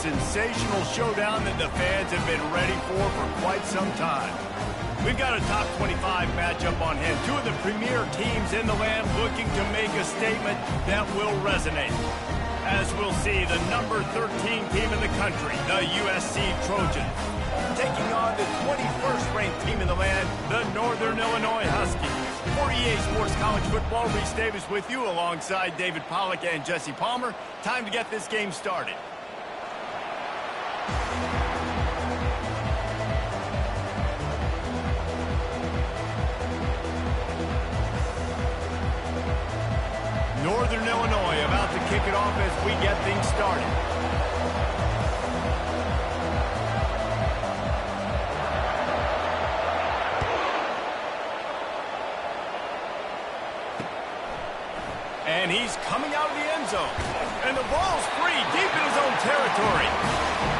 sensational showdown that the fans have been ready for quite some time. We've got a top 25 matchup on hand. Two of the premier teams in the land looking to make a statement that will resonate. As we'll see, the number 13 team in the country, the USC Trojans, taking on the 21st ranked team in the land, the Northern Illinois Huskies. For EA Sports College Football, Reese Davis with you alongside David Pollack and Jesse Palmer. Time to get this game started. Northern Illinois about to kick it off as we get things started. And he's coming out of the end zone. And the ball's free deep in his own territory.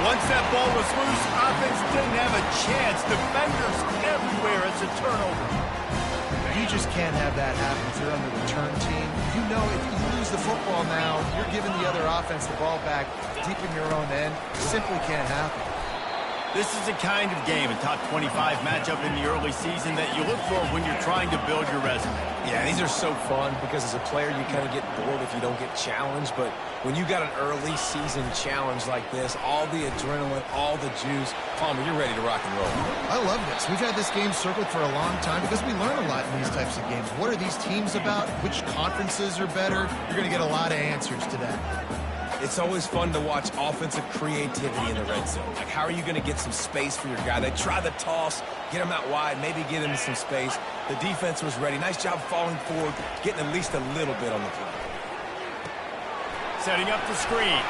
Once that ball was loose, offense didn't have a chance. Defenders everywhere. It's a turnover. You just can't have that happen if you're on the return team. You know if you lose the football now, you're giving the other offense the ball back deep in your own end. Simply can't happen. This is the kind of game, a top 25 matchup in the early season that you look for when you're trying to build your resume. Yeah, these are so fun because as a player you kind of get bored if you don't get challenged, but when you got an early season challenge like this, all the adrenaline, all the juice, Palmer, you're ready to rock and roll. I love this. We've had this game circled for a long time because we learn a lot in these types of games. What are these teams about? Which conferences are better? You're going to get a lot of answers to that. It's always fun to watch offensive creativity in the red zone. Like, how are you going to get some space for your guy? They try the toss, get him out wide, maybe get him some space. The defense was ready. Nice job falling forward, getting at least a little bit on the play. Setting up the screen.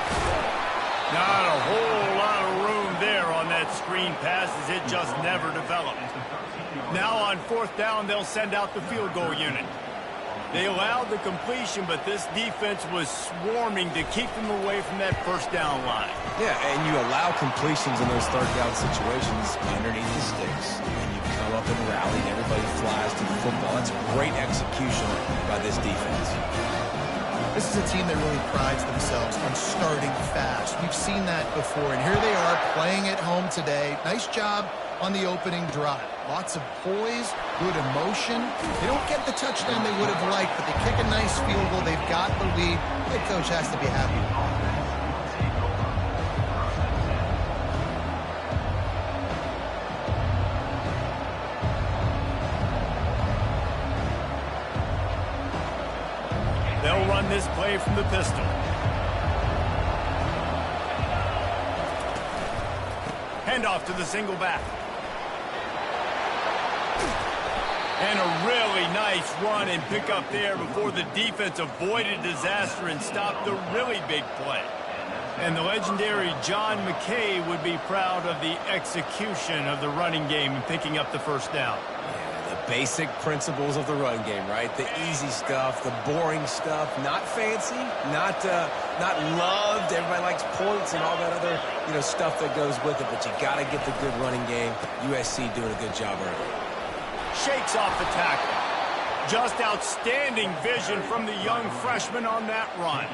Not a whole lot of room there on that screen pass as it just never developed. Now on fourth down, they'll send out the field goal unit. They allowed the completion, but this defense was swarming to keep them away from that first down line. Yeah, and you allow completions in those third down situations underneath the sticks. And you come up and rally, and everybody flies to the football. That's great execution by this defense. This is a team that really prides themselves on starting fast. We've seen that before, and here they are playing at home today. Nice job on the opening drive. Lots of poise, good emotion. They don't get the touchdown they would have liked, but they kick a nice field goal. They've got the lead. The coach has to be happy. They'll run this play from the pistol. Handoff to the single back. And a really nice run and pick up there before the defense avoided disaster and stopped the really big play. And the legendary John McKay would be proud of the execution of the running game and picking up the first down. Yeah, the basic principles of the run game, right? The easy stuff, the boring stuff, not fancy, not loved. Everybody likes points and all that other, stuff that goes with it, but you got to get the good running game. USC doing a good job early. Shakes off the tackle. Just outstanding vision from the young freshman on that run.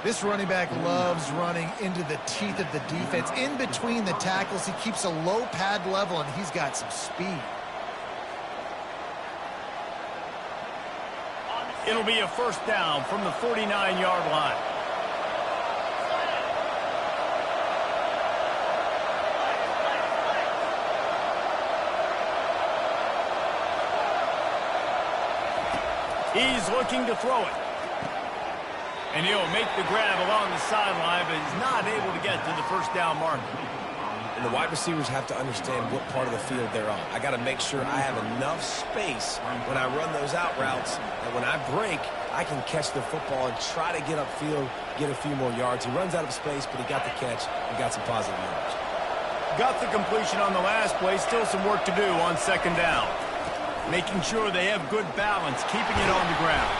This running back loves running into the teeth of the defense. In between the tackles, he keeps a low pad level, and he's got some speed. It'll be a first down from the 49-yard line. He's looking to throw it. And he'll make the grab along the sideline, but he's not able to get to the first down marker. And the wide receivers have to understand what part of the field they're on. I got to make sure I have enough space when I run those out routes that when I break, I can catch the football and try to get upfield, get a few more yards. He runs out of space, but he got the catch and got some positive yards. Got the completion on the last play. Still some work to do on second down. Making sure they have good balance, keeping it on the ground.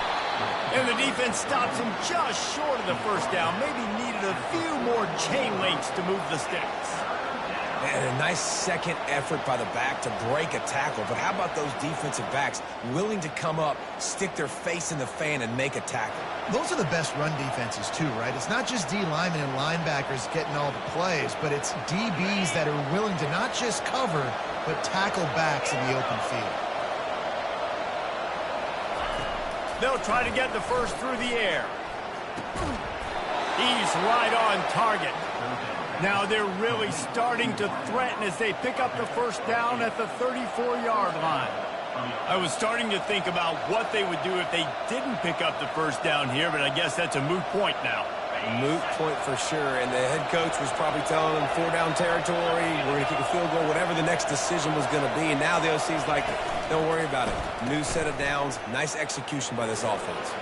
And the defense stops him just short of the first down. Maybe needed a few more chain links to move the sticks. And a nice second effort by the back to break a tackle. But how about those defensive backs willing to come up, stick their face in the fan, and make a tackle? Those are the best run defenses, too, right? It's not just D linemen and linebackers getting all the plays, but it's DBs that are willing to not just cover, but tackle backs in the open field. They'll try to get the first through the air. He's right on target. Now they're really starting to threaten as they pick up the first down at the 34-yard line. I was starting to think about what they would do if they didn't pick up the first down here, but I guess that's a moot point now. Moot point for sure, and the head coach was probably telling them 4-down territory, we're going to kick a field goal, whatever the next decision was going to be. And now the OC's like, don't worry about it. New set of downs, nice execution by this offense.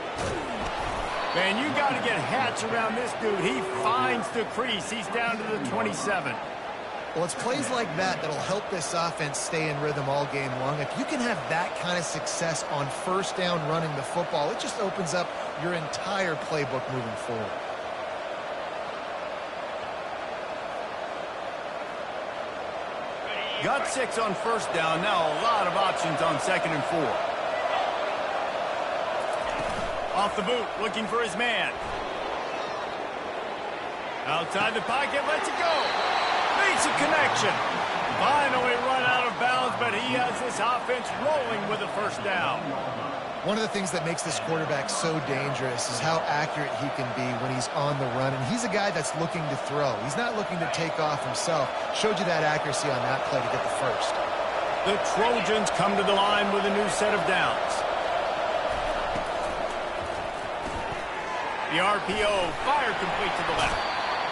Man, you got to get hats around this dude. He finds the crease. He's down to the 27. Well, it's plays like that that'll help this offense stay in rhythm all game long. If you can have that kind of success on first down running the football, it just opens up your entire playbook moving forward. Got 6 on first down. Now a lot of options on 2nd and 4. Off the boot, looking for his man. Outside the pocket, lets it go. Makes a connection. Finally run out of bounds, but he has this offense rolling with a first down. One of the things that makes this quarterback so dangerous is how accurate he can be when he's on the run. And he's a guy that's looking to throw. He's not looking to take off himself. Showed you that accuracy on that play to get the first. The Trojans come to the line with a new set of downs. The RPO fired complete to the left.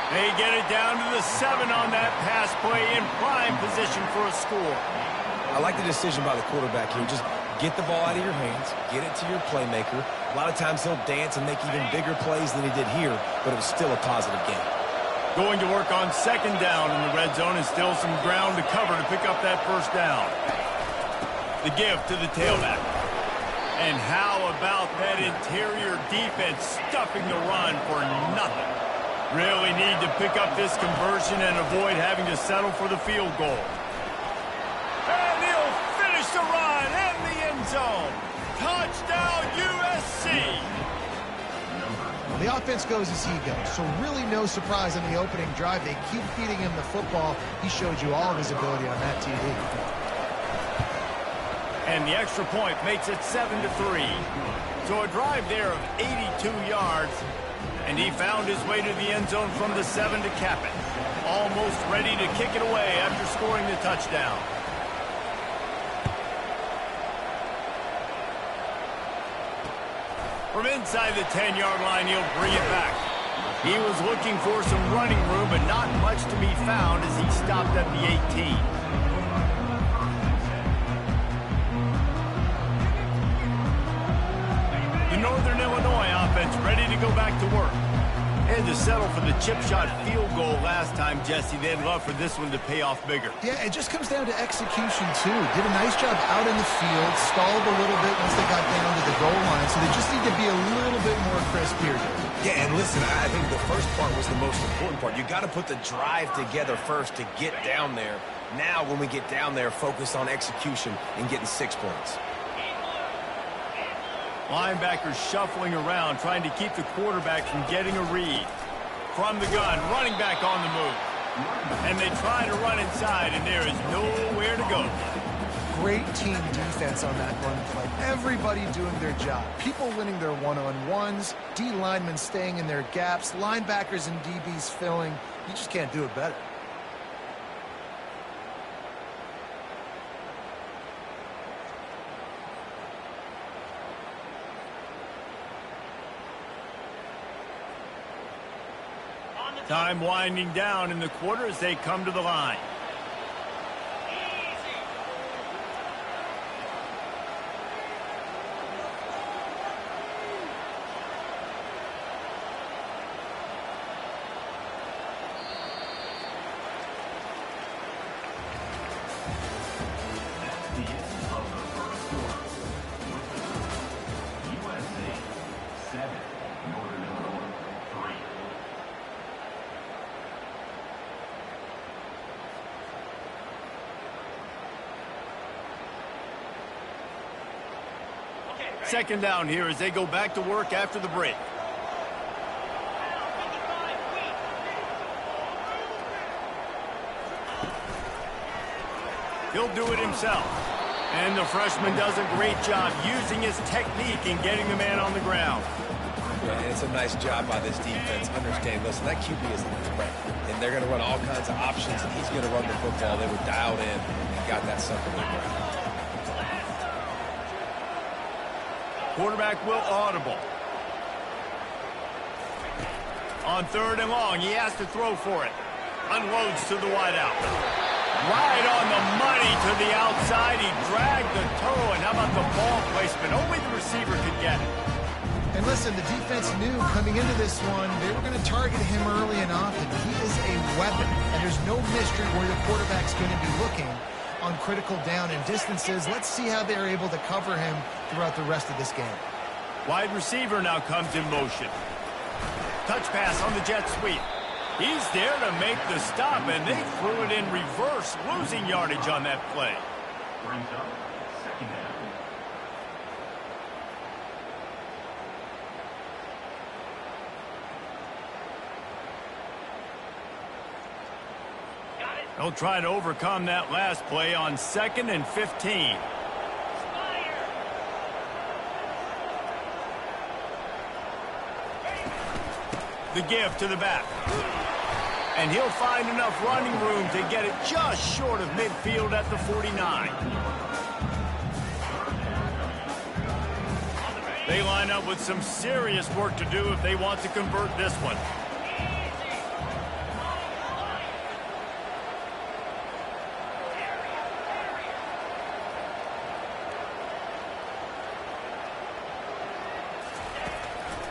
They get it down to the 7 on that pass play in prime position for a score. I like the decision by the quarterback here. Just get the ball out of your hands, get it to your playmaker. A lot of times he'll dance and make even bigger plays than he did here, but it was still a positive game. Going to work on 2nd down in the red zone, and still some ground to cover to pick up that first down. The give to the tailback. And how about that interior defense stuffing the run for nothing? Really need to pick up this conversion and avoid having to settle for the field goal. And he'll finish the run in the end zone. Touchdown, USC. Well, the offense goes as he goes, so really no surprise on the opening drive. They keep feeding him the football. He showed you all of his ability on that TD. And the extra point makes it 7-3. So a drive there of 82 yards. And he found his way to the end zone from the 7 to cap it. Almost ready to kick it away after scoring the touchdown. From inside the 10-yard line, he'll bring it back. He was looking for some running room, but not much to be found as he stopped at the 18. The Northern Illinois offense ready to go back to work. And to settle for the chip shot field goal last time, Jesse. They'd love for this one to pay off bigger. Yeah, it just comes down to execution, too. Did a nice job out in the field, stalled a little bit once they got down to the goal line, so they just need to be a little bit more crisp here. Yeah, and listen, I think the first part was the most important part. You got to put the drive together first to get down there. Now, when we get down there, focus on execution and getting 6 points. Linebackers shuffling around, trying to keep the quarterback from getting a read. From the gun, running back on the move. And they try to run inside, and there is nowhere to go. Great team defense on that run play. Everybody doing their job. People winning their one-on-ones, D linemen staying in their gaps, linebackers and DBs filling. You just can't do it better. Time winding down in the quarter as they come to the line. Second down here as they go back to work after the break. He'll do it himself. And the freshman does a great job using his technique and getting the man on the ground. Yeah, and it's a nice job by this defense. Understand, listen, that QB is a threat. And they're going to run all kinds of options, and he's going to run the football. They were dialed in and got that sucker to the ground. Quarterback will audible. On third and long, he has to throw for it. Unloads to the wideout. Right on the money to the outside. He dragged the toe, and how about the ball placement? Only the receiver could get it. And listen, the defense knew coming into this one, they were going to target him early and often. He is a weapon, and there's no mystery where the quarterback's going to be looking on critical down and distances. Let's see how they're able to cover him throughout the rest of this game. Wide receiver now comes in motion. Touch pass on the jet sweep. He's there to make the stop, and they threw it in reverse, losing yardage on that play. Brings up second down. They'll try to overcome that last play on 2nd and 15. The give to the back. And he'll find enough running room to get it just short of midfield at the 49. They line up with some serious work to do if they want to convert this one.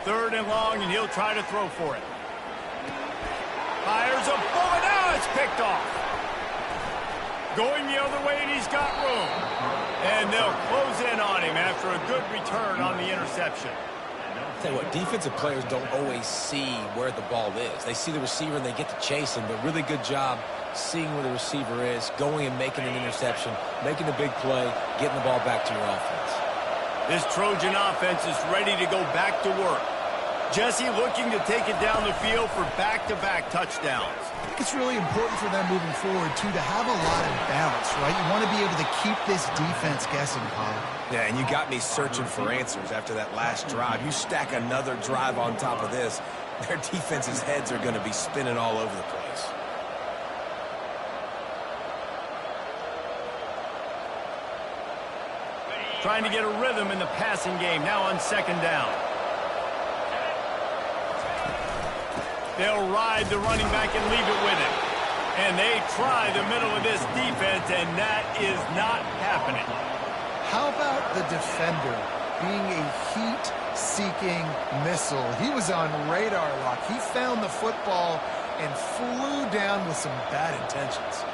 Third and long, and he'll try to throw for it. Fires a bullet. Now it's picked off. Going the other way, and he's got room. And they'll close in on him after a good return on the interception. Tell you what, defensive players don't always see where the ball is. They see the receiver and they get to chase him, but really good job seeing where the receiver is, going and making an interception, making a big play, getting the ball back to your offense. This Trojan offense is ready to go back to work. Jesse looking to take it down the field for back-to-back touchdowns. I think it's really important for them moving forward, too, to have a lot of balance, right? You want to be able to keep this defense guessing, Paul. Yeah, and you got me searching for answers after that last drive. You stack another drive on top of this, their defense's heads are going to be spinning all over the place. Trying to get a rhythm in the passing game, now on 2nd down. They'll ride the running back and leave it with him. And they try the middle of this defense, and that is not happening. How about the defender being a heat-seeking missile? He was on radar lock. He found the football and flew down with some bad intentions.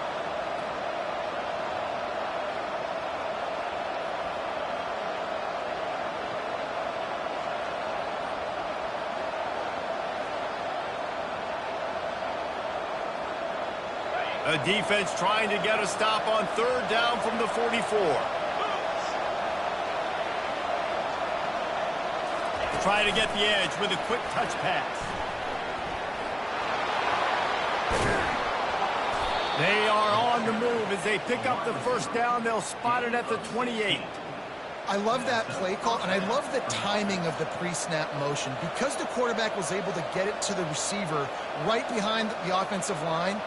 A defense trying to get a stop on 3rd down from the 44. Try to get the edge with a quick touch pass. They are on the move as they pick up the 1st down. They'll spot it at the 28. I love that play call, and I love the timing of the pre-snap motion. Because the quarterback was able to get it to the receiver right behind the offensive line,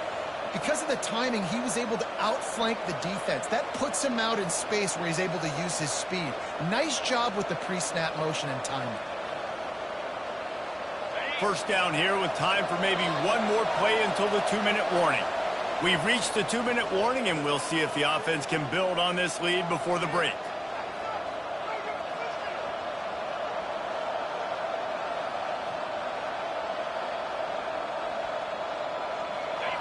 because of the timing, he was able to outflank the defense. That puts him out in space where he's able to use his speed. Nice job with the pre-snap motion and timing. 1st down here with time for maybe one more play until the 2-minute warning. We've reached the 2-minute warning, and we'll see if the offense can build on this lead before the break.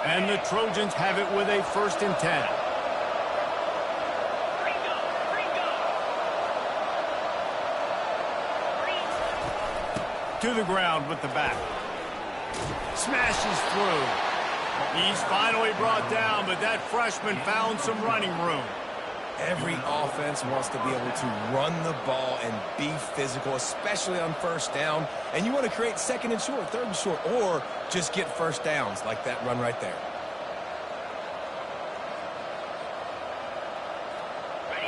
And the Trojans have it with a 1st and 10. To the ground with the back. Smashes through. He's finally brought down, but that freshman found some running room. Every offense wants to be able to run the ball and be physical, especially on first down. And you want to create second and short, third and short, or just get first downs like that run right there.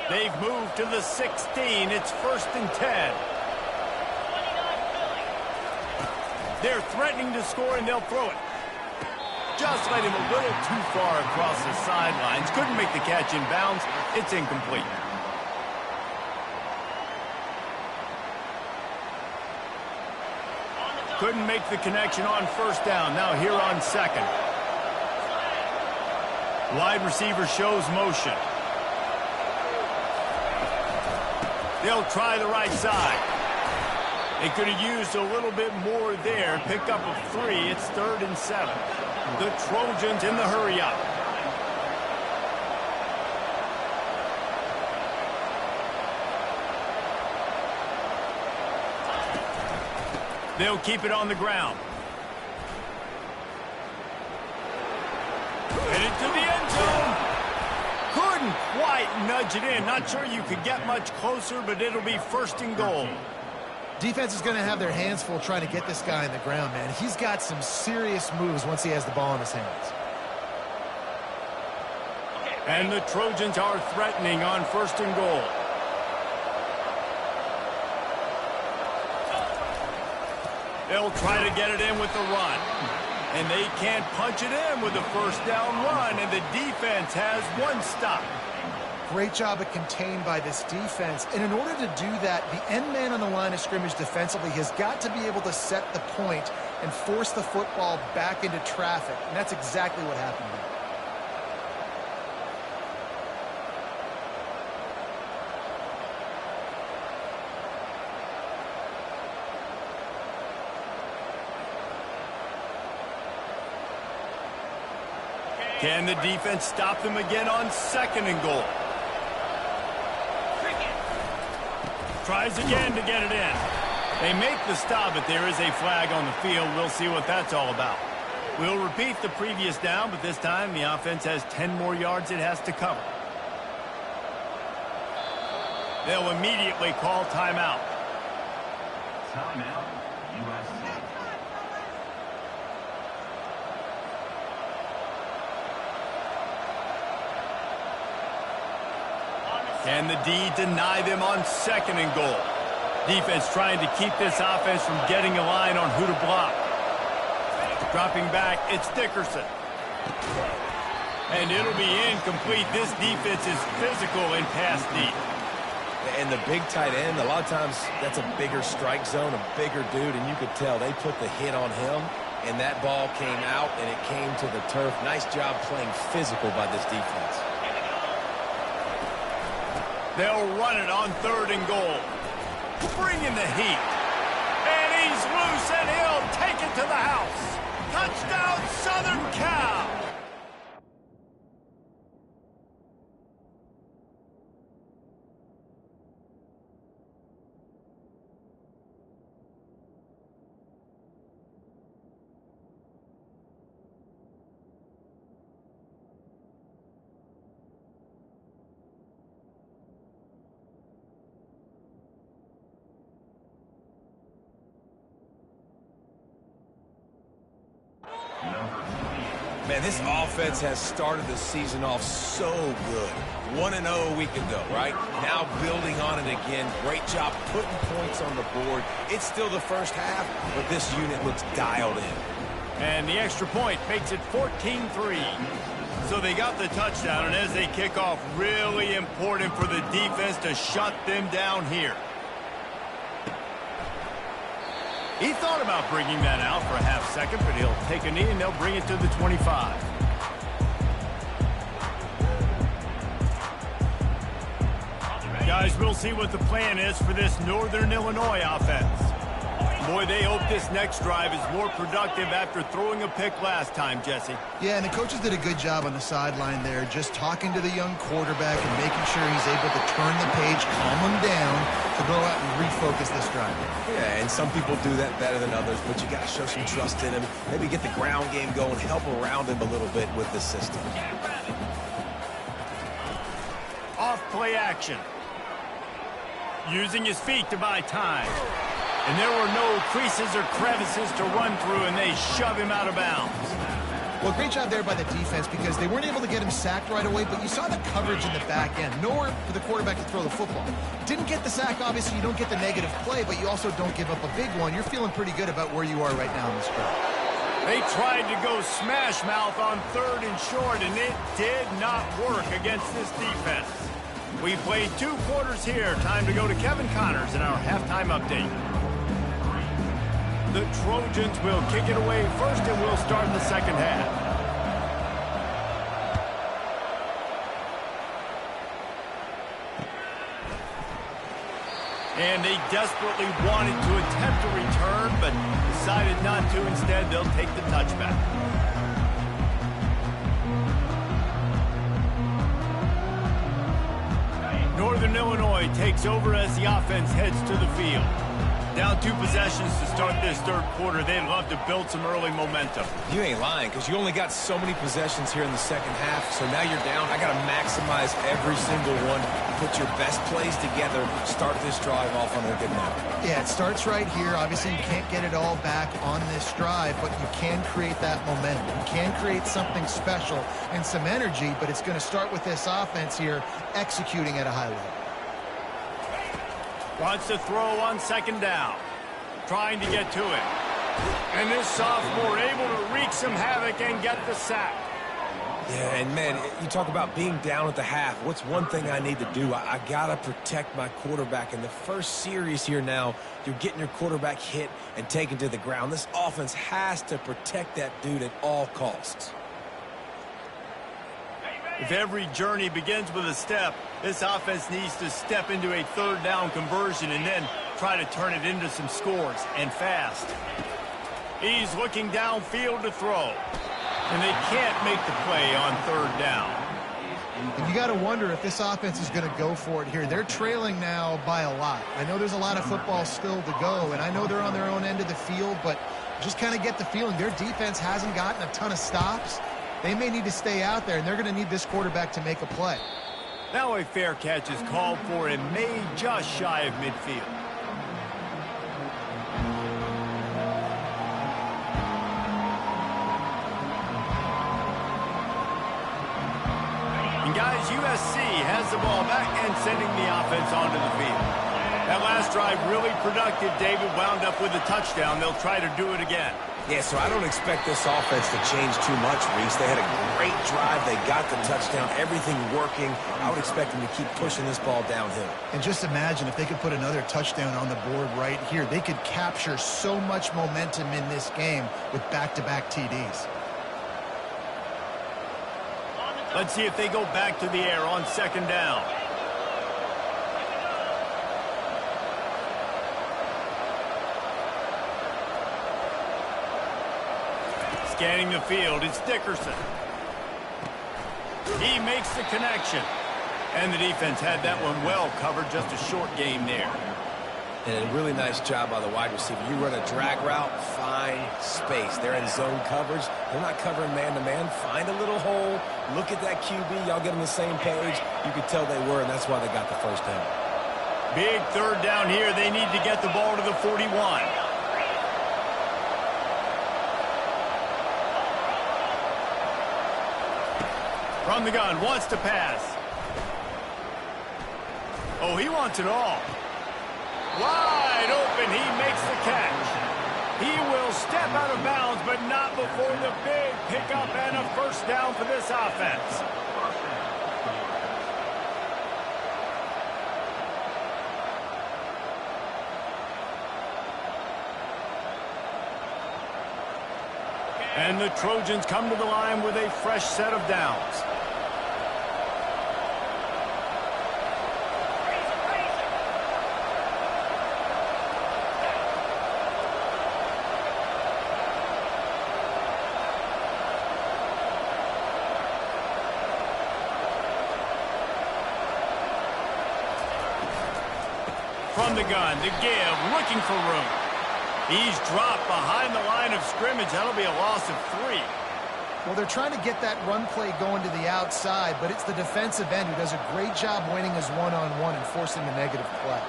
They've moved to the 16. It's 1st and 10. They're threatening to score, and they'll throw it. Just led him a little too far across the sidelines. Couldn't make the catch in bounds. It's incomplete. Couldn't make the connection on first down. Now here on second. Wide receiver shows motion. They'll try the right side. They could have used a little bit more there. Pick up a 3. It's 3rd and 7. The Trojans in the hurry up. They'll keep it on the ground. Headed to the end zone. Couldn't quite nudge it in. Not sure you could get much closer, but it'll be 1st and goal. Defense is going to have their hands full trying to get this guy on the ground, man. He's got some serious moves once he has the ball in his hands. And the Trojans are threatening on 1st and goal. They'll try to get it in with the run. And they can't punch it in with a first down run, and the defense has 1 stop. Great job of contained by this defense. And in order to do that, the end man on the line of scrimmage defensively has got to be able to set the point and force the football back into traffic. And that's exactly what happened here. Can the defense stop them again on 2nd and goal? Tries again to get it in. They make the stop, but there is a flag on the field. We'll see what that's all about. We'll repeat the previous down, but this time the offense has 10 more yards it has to cover. They'll immediately call timeout. Timeout, USC. Can the D deny them on 2nd and goal? Defense trying to keep this offense from getting a line on who to block. Dropping back, it's Dickerson. And it'll be incomplete. This defense is physical in pass deep. And the big tight end, a lot of times that's a bigger strike zone, a bigger dude, and you could tell they put the hit on him, and that ball came out, and it came to the turf. Nice job playing physical by this defense. They'll run it on 3rd and goal. Bring in the heat. And he's loose, and he'll take it to the house. Touchdown, Southern Cal. Man, this offense has started the season off so good. 1-0 a week ago, right? Now building on it again. Great job putting points on the board. It's still the first half, but this unit looks dialed in. And the extra point makes it 14-3. So they got the touchdown, and as they kick off, really important for the defense to shut them down here. He thought about bringing that out for a half second, but he'll take a knee and they'll bring it to the 25. Guys, we'll see what the plan is for this Northern Illinois offense. Boy, they hope this next drive is more productive after throwing a pick last time, Jesse. Yeah, and the coaches did a good job on the sideline there, just talking to the young quarterback and making sure he's able to turn the page, calm him down, to go out and refocus this drive. Yeah, and some people do that better than others, but you got to show some trust in him. Maybe get the ground game going, help around him a little bit with the system. Off play action. Using his feet to buy time. And there were no creases or crevices to run through, and they shove him out of bounds. Well, great job there by the defense because they weren't able to get him sacked right away, but you saw the coverage in the back end. Nowhere for the quarterback to throw the football. Didn't get the sack, obviously. You don't get the negative play, but you also don't give up a big one. You're feeling pretty good about where you are right now in this drive. They tried to go smash mouth on 3rd and short, and it did not work against this defense. We played 2 quarters here. Time to go to Kevin Connors in our halftime update. The Trojans will kick it away first, and we'll start the second half. And they desperately wanted to attempt a return, but decided not to. Instead, they'll take the touchback. Northern Illinois takes over as the offense heads to the field. Down 2 possessions to start this 3rd quarter. They'd love to build some early momentum. You ain't lying, because you only got so many possessions here in the second half, so now you're down. I got to maximize every single one. Put your best plays together. Start this drive off on a good note. Yeah, it starts right here. Obviously, you can't get it all back on this drive, but you can create that momentum. You can create something special and some energy, but it's going to start with this offense here executing at a high level. Wants to throw on 2nd down. Trying to get to it. And this sophomore able to wreak some havoc and get the sack. Yeah, and man, you talk about being down at the half. What's one thing I need to do? I got to protect my quarterback. In the first series here now, you're getting your quarterback hit and taken to the ground. This offense has to protect that dude at all costs. If every journey begins with a step, this offense needs to step into a 3rd down conversion and then try to turn it into some scores, and fast. He's looking downfield to throw, and they can't make the play on 3rd down. And you got to wonder if this offense is going to go for it here. They're trailing now by a lot. I know there's a lot of football still to go, and I know they're on their own end of the field, but just kind of get the feeling their defense hasn't gotten a ton of stops. They may need to stay out there, and they're going to need this quarterback to make a play. Now a fair catch is called for and made just shy of midfield. And guys, USC has the ball back and sending the offense onto the field. That last drive really productive. David wound up with a touchdown. They'll try to do it again. Yeah, so I don't expect this offense to change too much, Reese. They had a great drive. They got the touchdown. Everything working. I would expect them to keep pushing this ball downhill. And just imagine if they could put another touchdown on the board right here. They could capture so much momentum in this game with back-to-back TDs. Let's see if they go back to the air on 2nd down. Scanning the field, it's Dickerson. He makes the connection. And the defense had that one well covered, just a short game there. And a really nice job by the wide receiver. You run a drag route, find space. They're in zone coverage. They're not covering man-to-man. Find a little hole. Look at that QB. Y'all get on the same page. You could tell they were, and that's why they got the 1st down. Big 3rd down here. They need to get the ball to the 41. From the gun, wants to pass. Oh, he wants it all. Wide open, he makes the catch. He will step out of bounds, but not before the big pickup and a 1st down for this offense. And the Trojans come to the line with a fresh set of downs. From the gun, the give, looking for room. He's dropped behind the line of scrimmage. That'll be a loss of 3. Well, they're trying to get that run play going to the outside, but it's the defensive end who does a great job winning his one-on-one and forcing the negative play.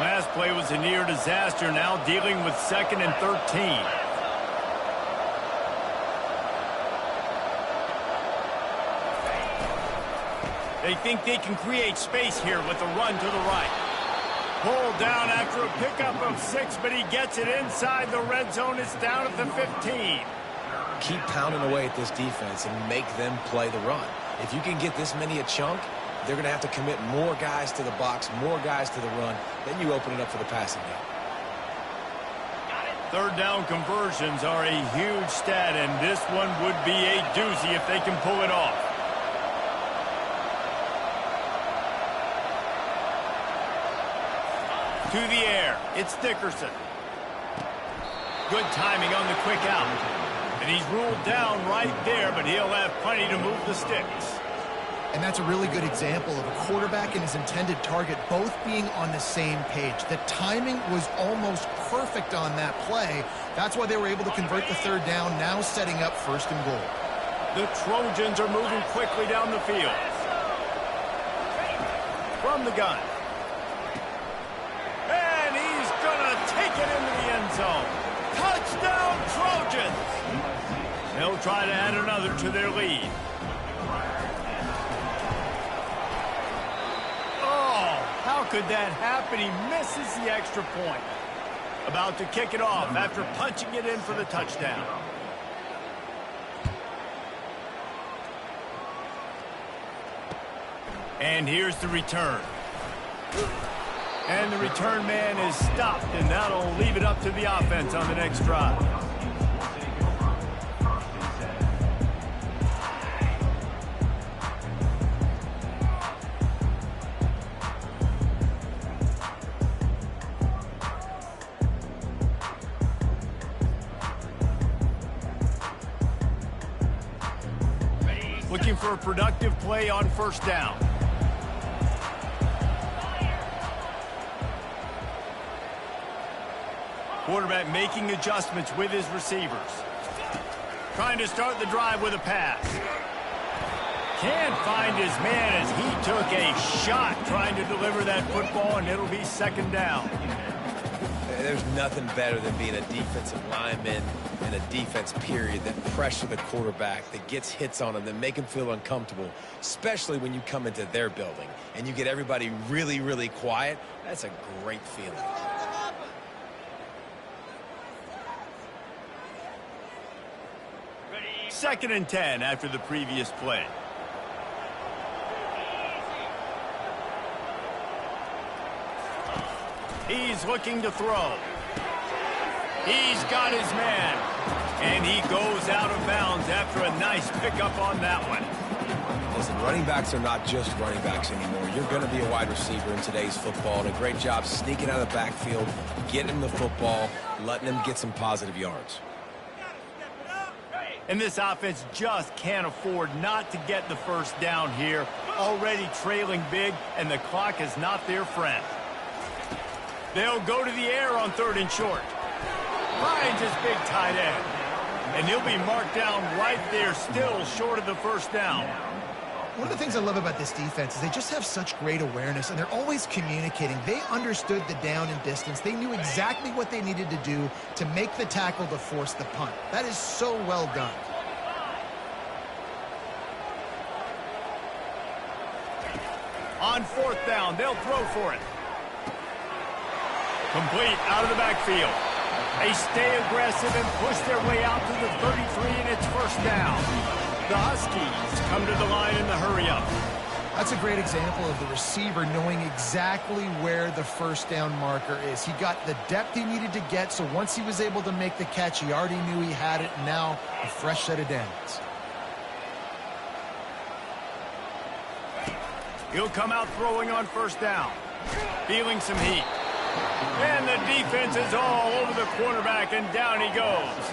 Last play was a near disaster, now dealing with 2nd and 13. They think they can create space here with a run to the right. Pulled down after a pickup of 6, but he gets it inside the red zone. It's down at the 15. Keep pounding away at this defense and make them play the run. If you can get this many a chunk, they're going to have to commit more guys to the box, more guys to the run. Then you open it up for the passing game. 3rd down conversions are a huge stat, and this one would be a doozy if they can pull it off. To the air, it's Dickerson. Good timing on the quick out. And he's ruled down right there, but he'll have plenty to move the sticks. And that's a really good example of a quarterback and his intended target both being on the same page. The timing was almost perfect on that play. That's why they were able to convert the 3rd down, now setting up 1st and goal. The Trojans are moving quickly down the field. From the gun. And he's going to take it into the end zone. Touchdown, Trojans! They'll try to add another to their lead. How could that happen? He misses the extra point. About to kick it off after punching it in for the touchdown. And here's the return. And the return man is stopped, and that'll leave it up to the offense on the next drive. Looking for a productive play on 1st down. Quarterback making adjustments with his receivers. Trying to start the drive with a pass. Can't find his man as he took a shot trying to deliver that football, and it'll be 2nd down. There's nothing better than being a defensive lineman and a defense period that pressure the quarterback, that gets hits on him, that make him feel uncomfortable, especially when you come into their building and you get everybody really, really quiet. That's a great feeling. Ready. 2nd and 10 after the previous play. He's looking to throw. He's got his man. And he goes out of bounds after a nice pickup on that one. Listen, running backs are not just running backs anymore. You're going to be a wide receiver in today's football. And a great job sneaking out of the backfield, getting him the football, letting him get some positive yards. And this offense just can't afford not to get the 1st down here. Already trailing big, and the clock is not their friend. They'll go to the air on 3rd and short. Finds his big tight end. And he'll be marked down right there, still short of the 1st down. One of the things I love about this defense is they just have such great awareness, and they're always communicating. They understood the down and distance. They knew exactly what they needed to do to make the tackle to force the punt. That is so well done. On 4th down, they'll throw for it. Complete out of the backfield. They stay aggressive and push their way out to the 33, and it's 1st down. The Huskies come to the line in the hurry-up. That's a great example of the receiver knowing exactly where the 1st down marker is. He got the depth he needed to get, so once he was able to make the catch, he already knew he had it. Now, a fresh set of downs. He'll come out throwing on 1st down. Feeling some heat. And the defense is all over the quarterback, and down he goes.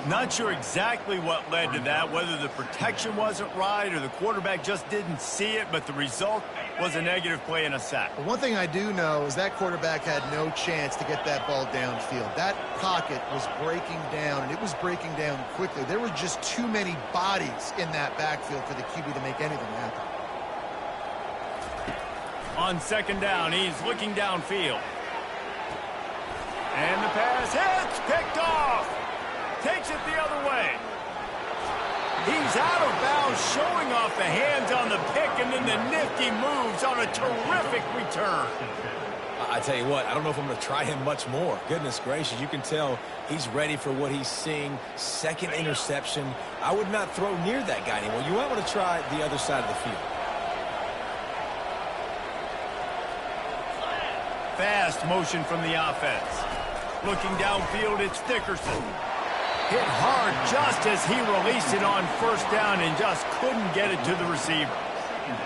Not sure exactly what led to that, whether the protection wasn't right or the quarterback just didn't see it, but the result was a negative play and a sack. But one thing I do know is that quarterback had no chance to get that ball downfield. That pocket was breaking down, and it was breaking down quickly. There were just too many bodies in that backfield for the QB to make anything happen. On second down, he's looking downfield. And the pass hits, picked off. Takes it the other way. He's out of bounds, showing off the hands on the pick, and then the nifty moves on a terrific return. I tell you what, I don't know if I'm going to try him much more. Goodness gracious, you can tell he's ready for what he's seeing. Second interception. I would not throw near that guy anymore. You might want to try the other side of the field. Fast motion from the offense. Looking downfield, it's Dickerson. Hit hard just as he released it on first down and just couldn't get it to the receiver.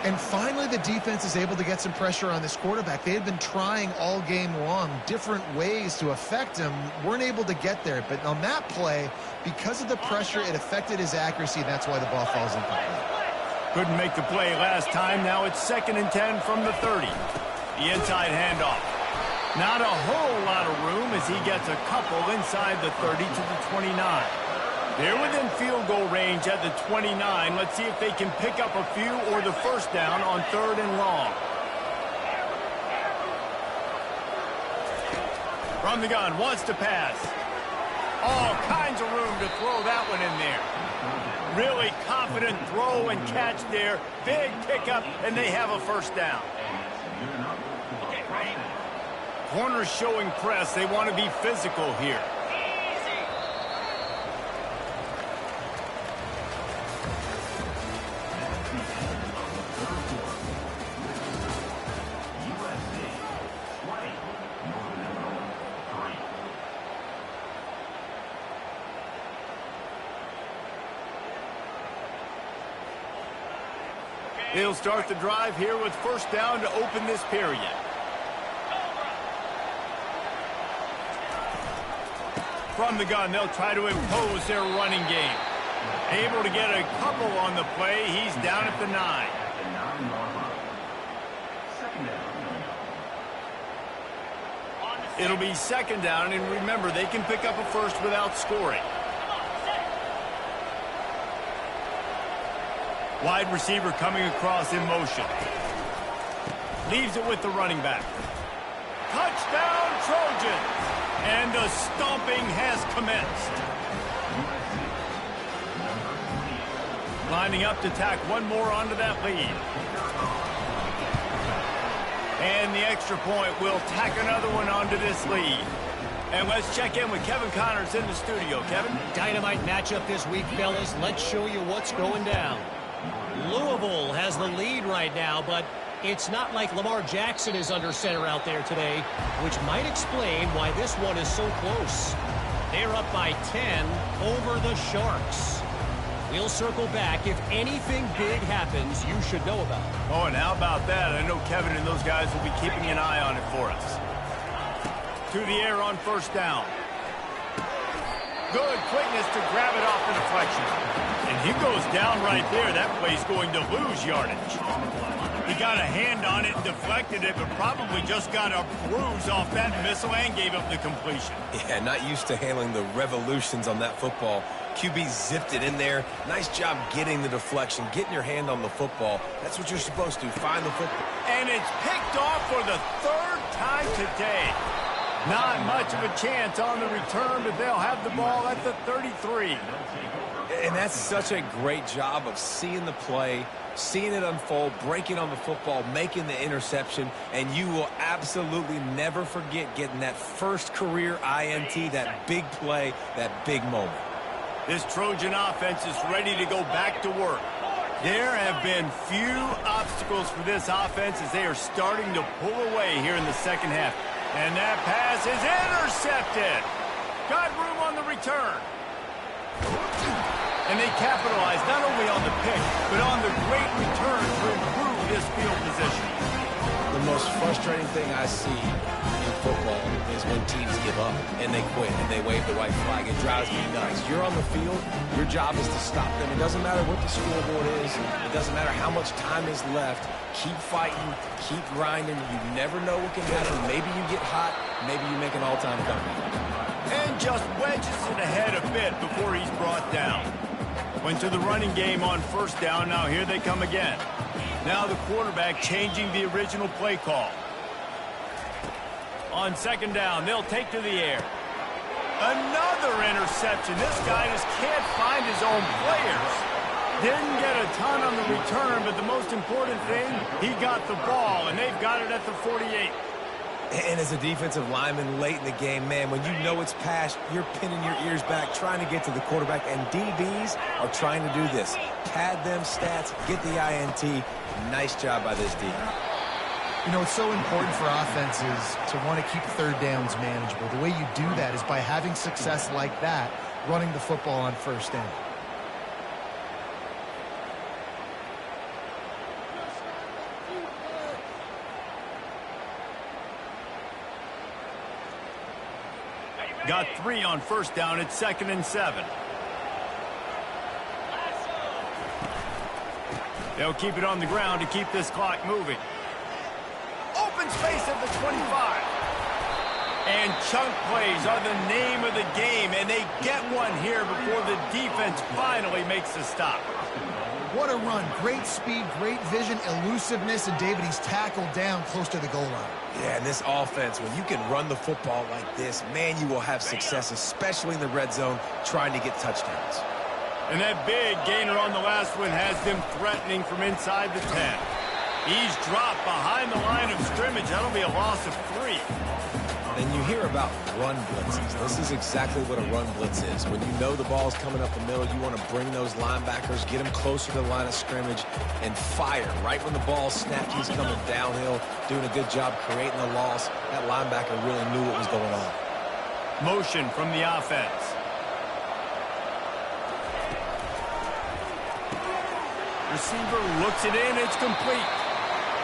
And finally, the defense is able to get some pressure on this quarterback. They had been trying all game long different ways to affect him. Weren't able to get there. But on that play, because of the pressure, it affected his accuracy. And that's why the ball falls incomplete. Couldn't make the play last time. Now it's 2nd and 10 from the 30. The inside handoff. Not a whole lot of room as he gets a couple inside the 30 to the 29. They're within field goal range at the 29. Let's see if they can pick up a few or the first down on 3rd and long. From the gun, wants to pass. All kinds of room to throw that one in there. Really confident throw and catch there. Big pickup, and they have a first down. Corners showing press. They want to be physical here. They'll start the drive here with first down to open this period. From the gun, they'll try to impose their running game. Able to get a couple on the play. He's down at the 9. It'll be 2nd down, and remember, they can pick up a first without scoring. Wide receiver coming across in motion. Leaves it with the running back. Touchdown, Trojans! And the stomping has commenced. Lining up to tack one more onto that lead. And the extra point will tack another one onto this lead. And let's check in with Kevin Connors in the studio. Kevin? Dynamite matchup this week, fellas. Let's show you what's going down. Louisville has the lead right now, but it's not like Lamar Jackson is under center out there today, which might explain why this one is so close. They're up by 10 over the Sharks. We'll circle back. If anything big happens, you should know about it. Oh, and how about that? I know Kevin and those guys will be keeping an eye on it for us. To the air on first down. Good quickness to grab it off the deflection. And he goes down right there. That play's going to lose yardage. He got a hand on it, deflected it, but probably just got a bruise off that missile and gave up the completion. Yeah, not used to handling the revolutions on that football. QB zipped it in there. Nice job getting the deflection, getting your hand on the football. That's what you're supposed to, find the football. And it's picked off for the 3rd time today. Not much of a chance on the return, but they'll have the ball at the 33. And that's such a great job of seeing the play, seeing it unfold, breaking on the football, making the interception, and you will absolutely never forget getting that first career INT, that big play, that big moment. This Trojan offense is ready to go back to work. There have been few obstacles for this offense as they are starting to pull away here in the second half. And that pass is intercepted. Got room on the return. And they capitalize not only on the pick, but on the great return to improve this field position. The most frustrating thing I see in football is when teams give up and they quit and they wave the white flag. It drives me nuts. You're on the field. Your job is to stop them. It doesn't matter what the scoreboard is. It doesn't matter how much time is left. Keep fighting. Keep grinding. You never know what can happen. Maybe you get hot. Maybe you make an all-time comeback. And just wedges it ahead a bit before he's brought down. Went to the running game on first down. Now here they come again. Now the quarterback changing the original play call. On second down, they'll take to the air. Another interception. This guy just can't find his own players. Didn't get a ton on the return, but the most important thing, he got the ball, and they've got it at the 48. And as a defensive lineman late in the game, man, when you know it's past, you're pinning your ears back, trying to get to the quarterback, and DBs are trying to do this. Pad them stats, get the INT. Nice job by this D. You know, it's so important for offenses to want to keep third downs manageable. The way you do that is by having success like that, running the football on first down. Got 3 on first down. It's 2nd and 7. They'll keep it on the ground to keep this clock moving. Open space at the 25. And chunk plays are the name of the game, and they get one here before the defense finally makes a stop. What a run. Great speed, great vision, elusiveness, and David, he's tackled down close to the goal line. Yeah, and this offense, when you can run the football like this, man, you will have success, especially in the red zone, trying to get touchdowns. And that big gainer on the last one has them threatening from inside the 10. He's dropped behind the line of scrimmage. That'll be a loss of 3. And you hear about run blitzes. This is exactly what a run blitz is. When you know the ball's coming up the middle, you want to bring those linebackers, get them closer to the line of scrimmage, and fire. Right when the ball snapped, he's coming downhill, doing a good job creating the loss. That linebacker really knew what was going on. Motion from the offense. Receiver looks it in. It's complete.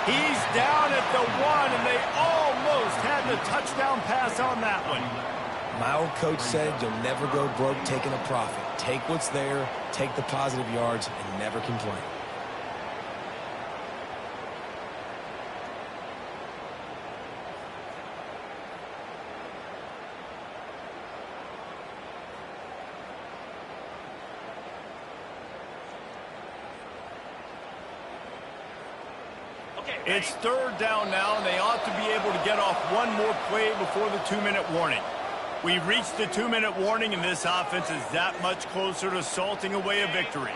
He's down at the 1, and they almost had the touchdown pass on that one. My old coach said you'll never go broke taking a profit. Take what's there, take the positive yards, and never complain. It's third down now, and they ought to be able to get off one more play before the 2-minute warning. We've reached the 2-minute warning, and this offense is that much closer to salting away a victory.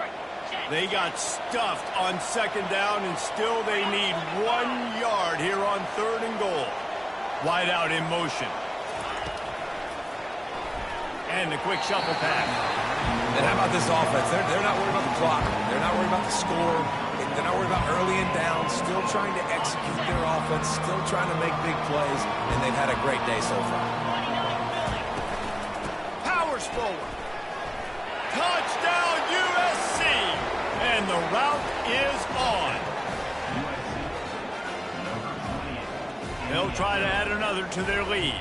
They got stuffed on second down, and still they need 1 yard here on 3rd and goal. Wide out in motion. And a quick shuffle pass. And how about this offense? They're not worried about the clock. They're not worried about the score. They're not worried about early and down. Still trying to execute their offense. Still trying to make big plays. And they've had a great day so far. Powers forward. Touchdown USC. And the route is on. They'll try to add another to their lead.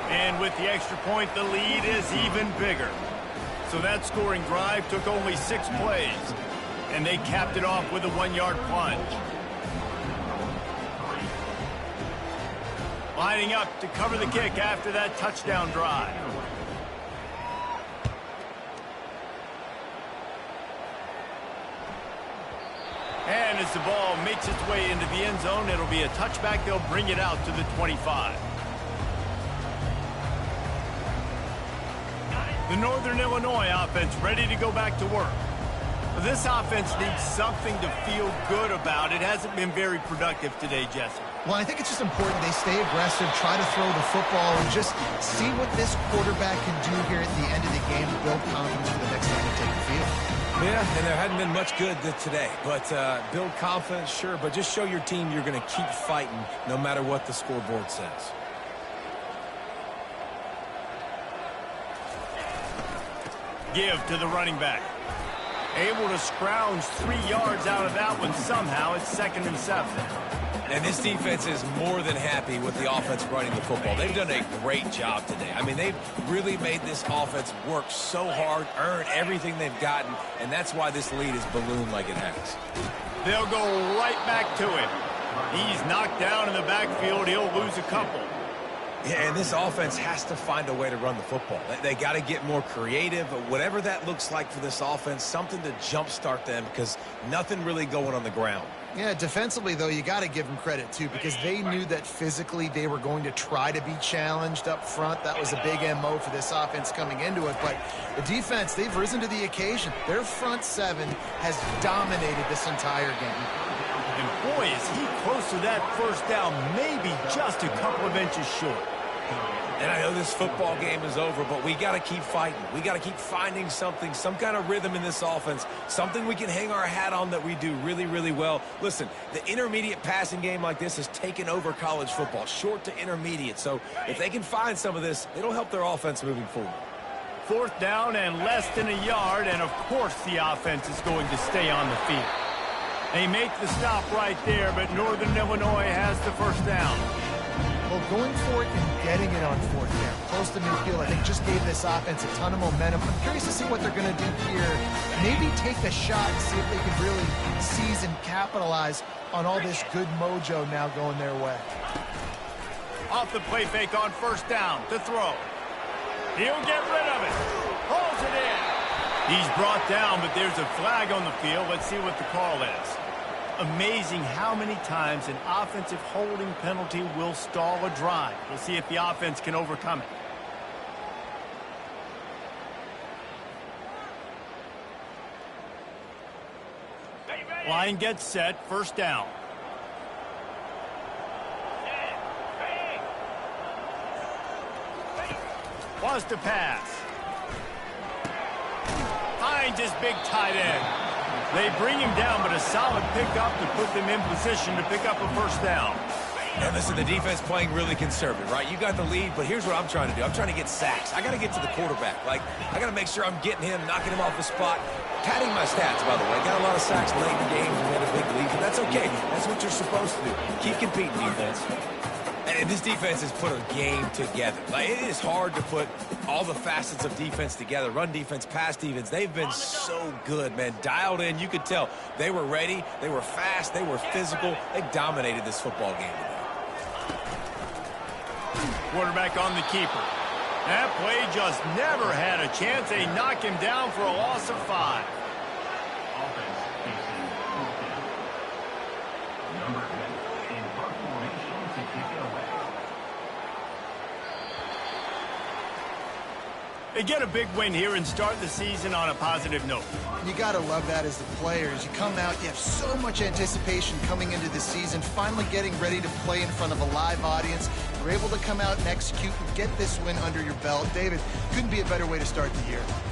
And with the extra point, the lead is even bigger. So that scoring drive took only 6 plays. And they capped it off with a 1-yard plunge. Lining up to cover the kick after that touchdown drive. And as the ball makes its way into the end zone, it'll be a touchback. They'll bring it out to the 25. The Northern Illinois offense ready to go back to work. This offense needs something to feel good about. It hasn't been very productive today, Jesse. Well, I think it's just important they stay aggressive, try to throw the football, and just see what this quarterback can do here at the end of the game to build confidence for the next time they take the field. Yeah, and there hadn't been much good today. But build confidence, sure, but just show your team you're going to keep fighting no matter what the scoreboard says. Give to the running back. Able to scrounge 3 yards out of that one somehow. It's 2nd and 7. And this defense is more than happy with the offense running the football. They've done a great job today. I mean, they've really made this offense work so hard, earn everything they've gotten, and that's why this lead is ballooned like it has. They'll go right back to him. He's knocked down in the backfield. He'll lose a couple. Yeah, and this offense has to find a way to run the football. They got to get more creative, whatever that looks like for this offense, something to jumpstart them because nothing really going on the ground. Yeah, defensively, though, you got to give them credit, too, because they knew that physically they were going to try to be challenged up front. That was a big MO for this offense coming into it. But the defense, they've risen to the occasion. Their front seven has dominated this entire game. And boy, is he close to that first down, maybe just a couple of inches short. And I know this football game is over, but we got to keep fighting. We got to keep finding something, some kind of rhythm in this offense, something we can hang our hat on that we do really, really well. Listen, the intermediate passing game like this has taken over college football, short to intermediate. So if they can find some of this, it'll help their offense moving forward. 4th down and less than a yard, and of course the offense is going to stay on the field. They make the stop right there, but Northern Illinois has the first down. Well, going for it and getting it on 4th down, close to midfield, I think just gave this offense a ton of momentum. I'm curious to see what they're going to do here. Maybe take a shot and see if they can really seize and capitalize on all this good mojo now going their way. Off the play fake on 1st down to throw. He'll get rid of it. Holds it in. He's brought down, but there's a flag on the field. Let's see what the call is. Amazing how many times an offensive holding penalty will stall a drive. We'll see if the offense can overcome it. Line gets set, 1st down. Wants to pass. Finds his big tight end. They bring him down, but a solid pickup to put them in position to pick up a 1st down. And listen, the defense playing really conservative, right? You got the lead, but here's what I'm trying to do. I'm trying to get sacks. I got to get to the quarterback. Like, I got to make sure I'm getting him, knocking him off the spot. Padding my stats, by the way. Got a lot of sacks late in the game. We had a big lead, but that's okay. That's what you're supposed to do. Keep competing, defense. And this defense has put a game together. Like, it is hard to put all the facets of defense together. Run defense, pass defense. They've been so good, man. Dialed in. You could tell they were ready. They were fast. They were physical. They dominated this football game today. Quarterback on the keeper. That play just never had a chance. They knock him down for a loss of 5. Offense facing 4th down. Number 10 in punt formation to kick it away. They get a big win here and start the season on a positive note. You got to love that as the players. You come out, you have so much anticipation coming into the season, finally getting ready to play in front of a live audience. You're able to come out and execute and get this win under your belt. David, couldn't be a better way to start the year.